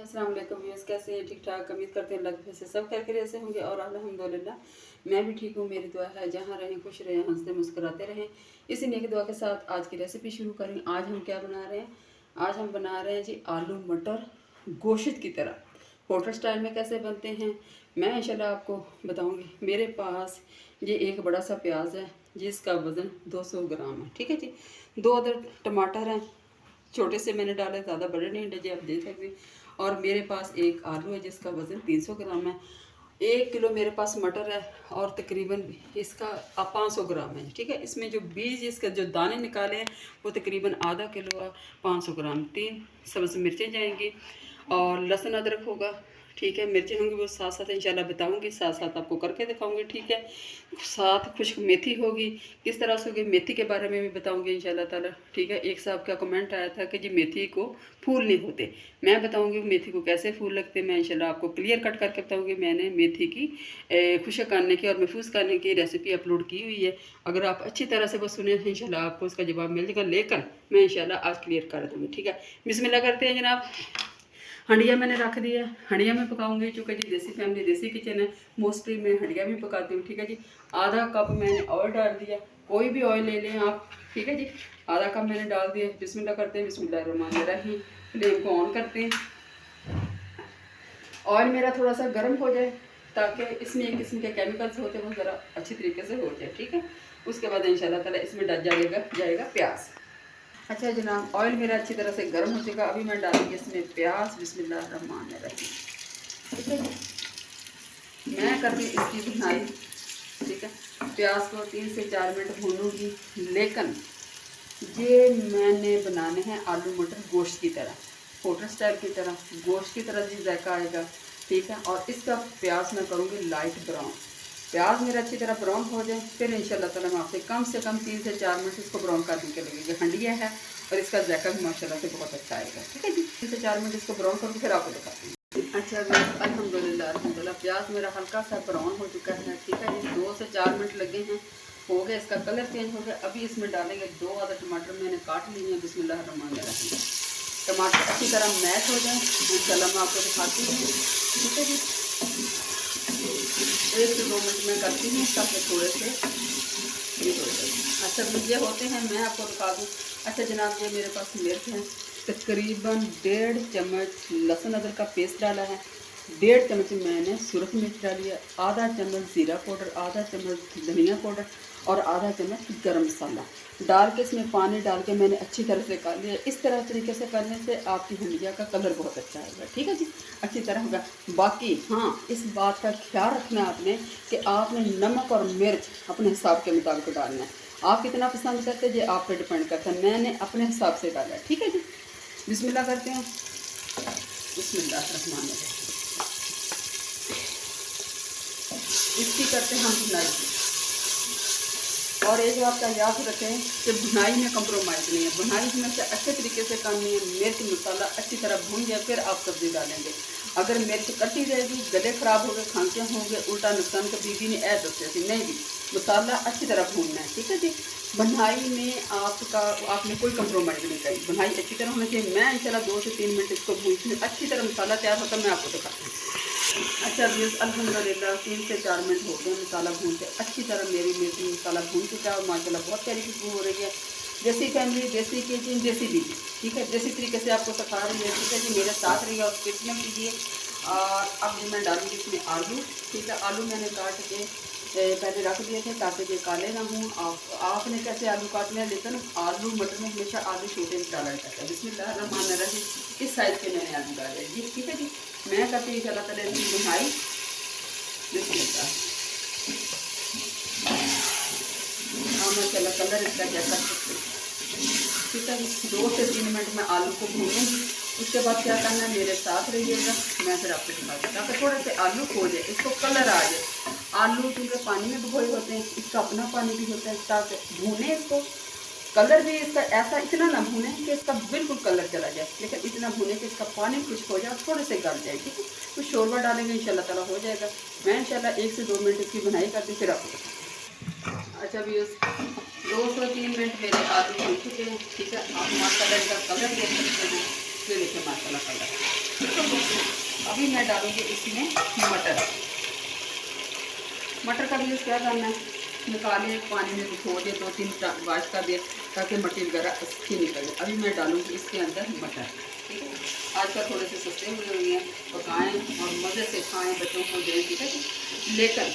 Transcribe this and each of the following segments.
अस्सलाम वालेकुम व्यूअर्स, कैसे हैं? ठीक ठाक, उम्मीद करते हैं अल्लाह के फजल से सब खैर से होंगे और अल्हम्दुलिल्लाह मैं भी ठीक हूँ। मेरी दुआ है जहाँ रहें खुश रहें, हंसते मुस्कुराते रहें। इसी नेक दुआ के साथ आज की रेसिपी शुरू करें। आज हम क्या बना रहे हैं? आज हम बना रहे हैं जी आलू मटर गोश्त की तरह होटल स्टाइल में कैसे बनते हैं मैं इंशाल्लाह आपको बताऊंगी। मेरे पास ये एक बड़ा सा प्याज है जिसका वज़न 200 ग्राम है। ठीक है जी। 2 अदर टमाटर हैं, छोटे से मैंने डाले, ज़्यादा बड़े नहीं डाले, आप देख सकते हैं। और मेरे पास एक आलू है जिसका वज़न 300 ग्राम है। 1 किलो मेरे पास मटर है और तकरीबन इसका 500 ग्राम है। ठीक है। इसमें जो बीज, इसके जो दाने निकाले हैं वो तकरीबन आधा किलो है। 500 ग्राम 3 सब्ज़ मिर्चें जाएंगी और लहसुन अदरक होगा। ठीक है। मिर्चें होंगी वो साथ साथ इंशाल्लाह बताऊंगी, साथ साथ आपको करके दिखाऊंगी। ठीक है। साथ खुश्क मेथी होगी, किस तरह से होगी मेथी के बारे में भी बताऊंगी इंशाल्लाह ताला। ठीक है। एक साहब का कमेंट आया था कि जी मेथी को फूल नहीं होते, मैं बताऊंगी मेथी को कैसे फूल लगते। मैं इंशाल्लाह आपको क्लियर कट करके बताऊंगी। मैंने मेथी की खुश्क करने की और महफूज करने की रेसिपी अपलोड की हुई है। अगर आप अच्छी तरह से वो सुने इंशाल्लाह आपको उसका जवाब मिल जाएगा, लेकिन मैं इंशाल्लाह आज क्लियर कर दूँगी। ठीक है। बिस्मिल्लाह करते हैं जनाब। हंडिया मैंने रख दिया है, हंडिया में पकाऊंगी। चूँकि जी देसी फैमिली देसी किचन है, मोस्टली मैं हंडिया में पकाती हूँ। ठीक है जी। आधा कप मैंने ऑयल डाल दिया, कोई भी ऑयल ले लें आप। ठीक है जी। आधा कप मैंने डाल दिया। बिस्मिल्लाह करते हैं। बिस्मिल्लाहिर्रहमानिर्रहीम। फ्लेम को ऑन करते हैं। ऑयल मेरा थोड़ा सा गर्म हो जाए ताकि इसमें एक किस्म के केमिकल्स होते हैं वो ज़रा अच्छी तरीके से हो जाए। ठीक है। उसके बाद इंशाल्लाह ताला इसमें डल जाएगा प्याज। अच्छा जनाब, ऑयल मेरा अच्छी तरह से गर्म हो चुका। अभी मैं डालूंगी इसमें प्याज। बिस्मिल्लाहिर्रहमानिर्रहीम। ठीक है। मैं करती इसकी भुनाई। ठीक है। प्याज को 3 से 4 मिनट भूनूंगी, लेकिन ये मैंने बनाने हैं आलू मटर गोश्त की तरह, होटल स्टाइल की तरह, गोश्त की तरह जी जायका आएगा। ठीक है। और इसका प्याज मैं करूँगी लाइट ब्राउन। प्याज मेरा अच्छी तरह ब्राउन हो जाए फिर इंशाल्लाह ताला मैं आपसे कम से कम 3 से 4 मिनट इसको ब्राउन करने के लगेगी। हंडिया है और इसका जायका भी माशाल्लाह से बहुत अच्छा आएगा। ठीक है जी। 3 से 4 मिनट इसको ब्राउन करूँगी फिर आपको दिखाती हूँ। अच्छा अल्हम्दुलिल्लाह प्याज मेरा हल्का सा ब्राउन हो चुका है। ठीक है जी। 2 से 4 मिनट लगे हैं, हो गया, इसका कलर चेंज हो गया। अभी इसमें डालेंगे 2 आधा टमाटर मैंने काट लिए हैं। बिस्मिल्लाहिर्रहमानिर्रहीम। टमाटर अच्छी तरह मैश हो जाए इंशाल्लाह मैं आपको दिखाती हूँ। ठीक है जी। 1 से 2 मिनट में करती हूँ ताकि थोड़े से ये हो जाए। अच्छा ये होते हैं, मैं आपको दिखा दूँ। अच्छा जनाब, ये मेरे पास मिर्च है, तकरीबन 1.5 चम्मच लहसुन अदरक का पेस्ट डाला है, 1.5 चम्मच मैंने सुरख मिर्च डाली है, आधा चम्मच ज़ीरा पाउडर, आधा चम्मच धनिया पाउडर और आधा चम्मच गरम मसाला डाल के इसमें पानी डाल के मैंने अच्छी तरह से कर लिया। इस तरह तरीके से करने से आपकी हंडिया का कलर बहुत अच्छा आएगा। ठीक है जी। अच्छी तरह होगा। बाकी हाँ, इस बात का ख्याल रखना आपने कि आपने नमक और मिर्च अपने हिसाब के मुताबिक डालना है। आप कितना पसंद करते हैं ये आप पे डिपेंड करता है। मैंने अपने हिसाब से डाला है। ठीक है जी। बिस्मिल्लाह करते हैं। बिस्मिल्लाहिर्रहमानिर्रहीम। इसकी करते हैं हम भुनाई। और एक बात का याद रखें कि भुनाई में कंप्रोमाइज़ नहीं है। भुनाई में से अच्छे तरीके से करनी है। मिर्च मसाला अच्छी तरह भून जाए फिर आप सब्ज़ी डालेंगे। अगर मिर्च कटी रहेगी, गले ख़राब हो गए, खांसियाँ होंगे, उल्टा नुकसान का बीबी ने ऐड होते थे नहीं भी। मसाला अच्छी तरह भूनना है। ठीक है जी। भुनाई में आपने कोई कंप्रोमाइज़ नहीं करी, भुनाई अच्छी तरह होनी चाहिए। मैं इंशाल्लाह 2 से 3 मिनट इसको भूनती हूँ। अच्छी तरह मसाला तैयार होता है, मैं आपको दिखाती हूँ। अच्छा व्यूअर्स, अल्हम्दुलिल्लाह 3 से 4 मिनट हो गए मसाला भून के। अच्छी तरह मेरी मिर्ची मसाला भून चुका है और माशाल्लाह बहुत प्यारी खुशबू हो रही है। देसी फैमिली, देसी किचन, देसी बीबी। ठीक है। देसी तरीके से आपको सिखा रही है। ठीक है जी। मेरे साथ रहिए और स्किप न कीजिए। और अब मैं डालूँगी इसमें आलू। ठीक है। आलू मैंने काट के पहले रख दिए थे ताकि ये काले ना हों। आपने कैसे आलू काटने हैं, लेकिन आलू मटर में हमेशा आलू छोटे में डाला जाता है। बिस्मिल्लाहिर्रहमानिर्रहीम। इस साइज़ के मैंने आलू डाले जी। ठीक है जी। मैं करती हूँ इंशाल्लाह ताला इनकी भुनाई। बिस्मिल्लाह। हाँ माशाल्लाह कलर इसका कैसा है। ठीक है जी। 2 से 3 मिनट में आलू को भूनूंगी। उसके बाद क्या करना है, मेरे साथ रहिएगा, मैं फिर आपको दिखाऊंगी ताकि थोड़े से आलू खो जाए, इसको कलर आ जाए। आलू क्योंकि पानी में भिगोए होते हैं, इसका अपना पानी भी होता है, ताकि भूने इसको। कलर भी इसका ऐसा इतना ना भूने कि इसका बिल्कुल कलर चला जाए, लेकिन इतना भूने कि इसका पानी खुश्क हो जाए, थोड़े से गल जाए। ठीक है। तो शोरबा डालेंगे इंशाल्लाह ताला हो जाएगा। मैं इंशाल्लाह 1 से 2 मिनट इसकी बुनाई करती फिर आपको दिखाऊंगी। अच्छा भी 2 से 3 मिनट मेरे आलू भून चुके हैं। ठीक है। आप माशाल्लाह इसका कलर देख सकते हैं। ये देखिए माशाल्लाह कलर अभी मैं डालूँगी इसमें मटर। मटर का भी यूज़ क्या करना है, निकाले पानी में भिगो दिए, 2-3 वाश कर दिए ताकि मट्टी वगैरह अच्छी निकल जाए। अभी मैं डालूँगी इसके अंदर मटर। ठीक है, आजकल थोड़े से सस्ते हुए हैं, पकाएं और मज़े से खाएं, बच्चों को दें। ठीक है जी। लेकिन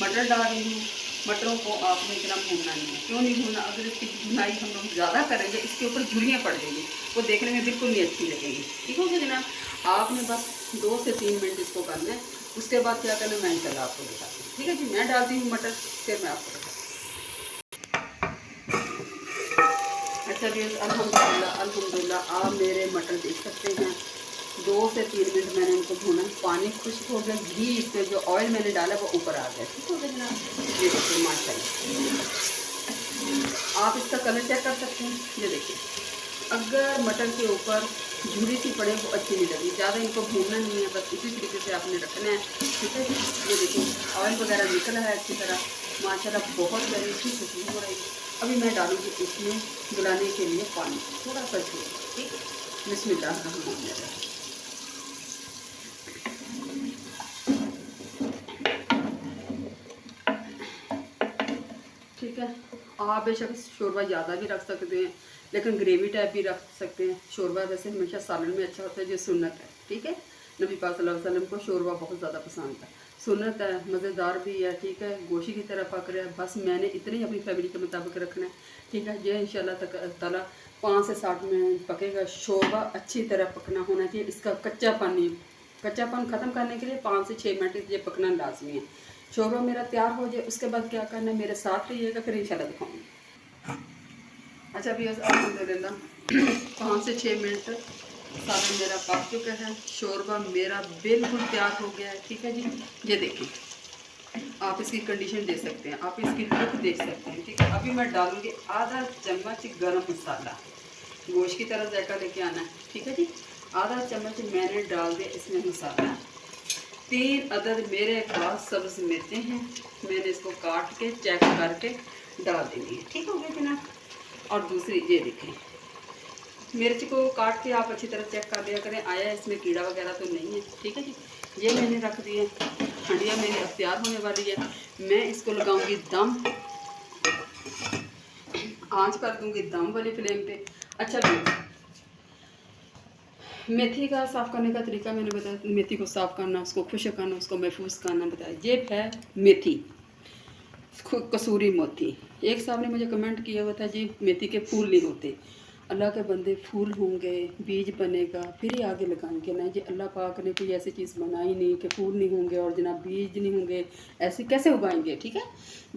मटर डाल रही हूँ, मटरों को आपने इतना भूनना नहीं है। क्यों नहीं भूनना, अगर इसकी भुनाई हम लोग ज़्यादा करेंगे इसके ऊपर झुर्रियाँ पड़ जाएंगी, वो देखने में बिल्कुल नहीं अच्छी लगेगी। ठीक हो गया जनाब, आपने बस 2 से 3 मिनट इसको करना है। उसके बाद क्या करना मैं इंशाल्लाह आपको दिखाती हूँ। ठीक है जी, मैं डालती हूँ मटर, फिर मैं आपको दिखाती हूँ। अच्छा भी अल्हम्दुलिल्लाह अल्हम्दुलिल्लाह, आप मेरे मटर देख सकते हैं 2 से 3 मिनट मैंने इनको भूना, पानी खुश्क हो गया, घी इसमें जो ऑयल मैंने डाला वो ऊपर आ गया। ठीक हो गया जनाब, ये देखिए माशाल्लाह, आप इसका कलर चेक कर सकते हैं। ये देखिए, अगर मटर के ऊपर झुरी सी पड़े वो अच्छी नहीं लगी। ज़्यादा इनको भूनना नहीं है, बस इसी तरीके से आपने रखना है। ठीक है, ये देखिए ऑयल वगैरह निकला है अच्छी तरह, माशाल्लाह बहुत प्यारी सी खुशबू हो रही है। अभी मैं डालूँगी इसमें गलाने के लिए पानी, थोड़ा सा छोड़। ठीक है, बिस्मिल्लाह रहमान रहीम। ठीक है, आप बेशक शोरबा ज़्यादा भी रख सकते हैं, लेकिन ग्रेवी टाइप भी रख सकते हैं। शोरबा वैसे हमेशा सालन में अच्छा होता है, जो सुन्नत है। ठीक है, नबी पाक सल्लल्लाहु अलैहि वसल्लम को शोरबा बहुत ज़्यादा पसंद है, सुन्नत है, मज़ेदार भी है। ठीक है, गोशी की तरह पक रहा है, बस मैंने इतने ही अपनी फैमिली के मुताबिक रखना है। ठीक है, ये इंशाल्लाह ताला 5 से 7 मिनट पकेगा। शोरबा अच्छी तरह पकना होना चाहिए, इसका कच्चापन ख़त्म करने के लिए 5 से 6 मिनट ये पकना लाजमी है। शोरबा मेरा तैयार हो जाए, उसके बाद क्या करना है, मेरे साथ रहिएगा, फिर इंशाल्लाह दिखाऊंगी। अच्छा भी अल्हम्दुलिल्लाह 5 से 6 मिनट सालन मेरा पक चुका है, शोरबा मेरा बिल्कुल तैयार हो गया है। ठीक है जी, ये देखिए, आप इसकी कंडीशन देख सकते हैं, आप इसकी लुक देख सकते हैं। ठीक है, अभी मैं डालूंगी आधा चम्मच गरम मसाला, गोश्त की तरह जायका लेके आना है। ठीक है जी, आधा चम्मच मैंने डाल दिया इसमें मसाला। 3 अदद मेरे पास सब्ज़ मिर्चें हैं, मैंने इसको काट के चेक करके डाल देंगे। ठीक हो गया जनाब। और दूसरी ये देखें, मिर्च को काट के आप अच्छी तरह चेक कर लिया करें, आया इसमें कीड़ा वगैरह तो नहीं है। ठीक है जी, ये मैंने रख दिए, हंडिया मेरी अब तैयार होने वाली है। मैं इसको लगाऊंगी दम, आंच कर दूंगी दम वाली फ्लेम पे। अच्छा भी मेथी का साफ़ करने का तरीका मैंने बताया, मेथी को साफ़ करना, उसको खुश्क करना, उसको महफूज करना बताया। ये है मेथी, कसूरी मेथी। एक साहब ने मुझे कमेंट किया हुआ था जी मेथी के फूल नहीं होते। अल्लाह के बंदे, फूल होंगे, बीज बनेगा, फिर ही आगे लगाएंगे ना जी। अल्लाह पाक ने कोई ऐसी चीज़ बनाई नहीं कि फूल नहीं होंगे और जनाब बीज नहीं होंगे, ऐसे कैसे उगाएंगे। ठीक है,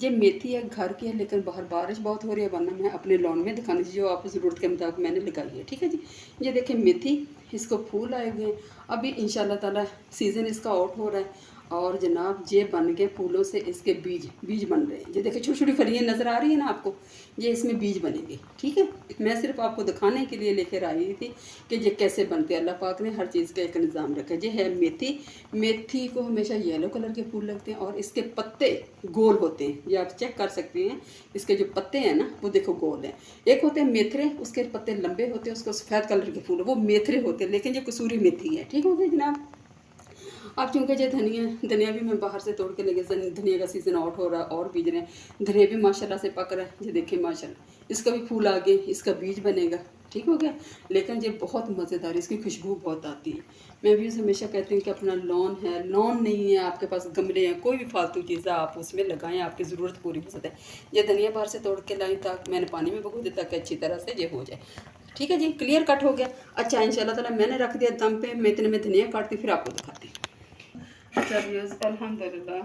ये मेथी है घर की है, लेकिन बाहर बारिश बहुत हो रही है, वरना मैं अपने लॉन में दिखाने चाहिए, जो आप ज़रूरत के मुताबिक मैंने लगाई है। ठीक है जी, ये देखें मेथी, इसको फूल आए हुए हैं। अभी इंशाल्लाह ताला सीज़न इसका आउट हो रहा है, और जनाब ये बन के फूलों से इसके बीज बन रहे हैं। ये देखिए छोटी छोटी फलियाँ नज़र आ रही है ना आपको, ये इसमें बीज बनेंगे। ठीक है, मैं सिर्फ आपको दिखाने के लिए लेकर आई थी कि ये कैसे बनते हैं। अल्लाह पाक ने हर चीज़ का एक निज़ाम रखा है। ये है मेथी, मेथी को हमेशा येलो कलर के फूल लगते हैं और इसके पत्ते गोल होते हैं, ये आप चेक कर सकते हैं। इसके जो पत्ते हैं ना वो देखो गोल हैं। एक होते हैं मेथरे, उसके पत्ते लंबे होते हैं, उसको सफ़ेद कलर के फूल, वो मेथरे होते हैं, लेकिन ये कसूरी मेथी है। ठीक हो गया जनाब। अब चूँकि ये धनिया भी मैं बाहर से तोड़ के लेके, धनिया का सीज़न आउट हो रहा है और बीज रहे हैं। धनिया भी माशाल्लाह से पक रहा है, ये देखिए माशाल्लाह, इसका भी फूल आ गए, इसका बीज बनेगा। ठीक हो गया, लेकिन ये बहुत मज़ेदार, इसकी खुशबू बहुत आती है। मैं भी हमेशा कहती हूँ कि अपना लॉन है, लॉन नहीं है आपके पास, गमले हैं, कोई भी फालतू चीज़ है आप उसमें लगाएं, आपकी ज़रूरत पूरी हो सकती है। ये धनिया बाहर से तोड़ के लाई था, मैंने पानी में भिगो दिया ताकि अच्छी तरह से ये हो जाए। ठीक है जी, क्लियर कट हो गया। अच्छा इंशाल्लाह ताला मैंने रख दिया दम पे, मैं इतने में धनिया काटती फिर आपको दिखाती हूँ। अच्छा व्यूज़ अल्हम्दुलिल्लाह।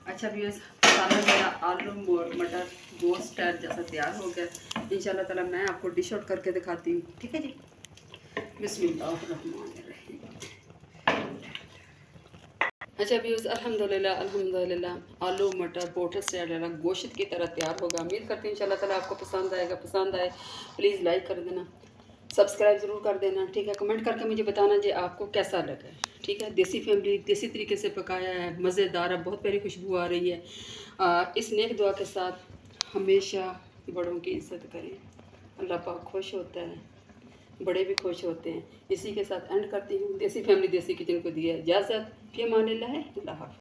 अच्छा व्यूज़, खाना मेरा आलू मटर गोश्त टाइप जैसा तैयार हो गया। इंशाल्लाह ताला मैं आपको डिश आउट करके दिखाती हूँ। ठीक है जी, बिस्मिल्लाहिर्रहमानिर्रहीम। अच्छा व्यूज़ अल्हम्दुलिल्लाह आलू मटर पोटल सैलड गोश्त की तरह तैयार होगा। उम्मीद करती हूँ इंशाल्लाह ताला आपको पसंद आएगा। पसंद आए प्लीज़ लाइक कर देना, सब्सक्राइब ज़रूर कर देना। ठीक है, कमेंट करके मुझे बताना जी आपको कैसा लगा। ठीक है, देसी फैमिली देसी तरीके से पकाया है, मज़ेदार है, बहुत प्यारी खुशबू आ रही है। इस नेक दुआ के साथ हमेशा बड़ों की इज़्ज़त करें, अल्लाह पाक खुश होता है। बड़े भी खुश होते हैं। इसी के साथ एंड करती हूँ। देसी फैमिली देसी किचन को दिया इजाज़त। फ़ी अमान अल्लाह।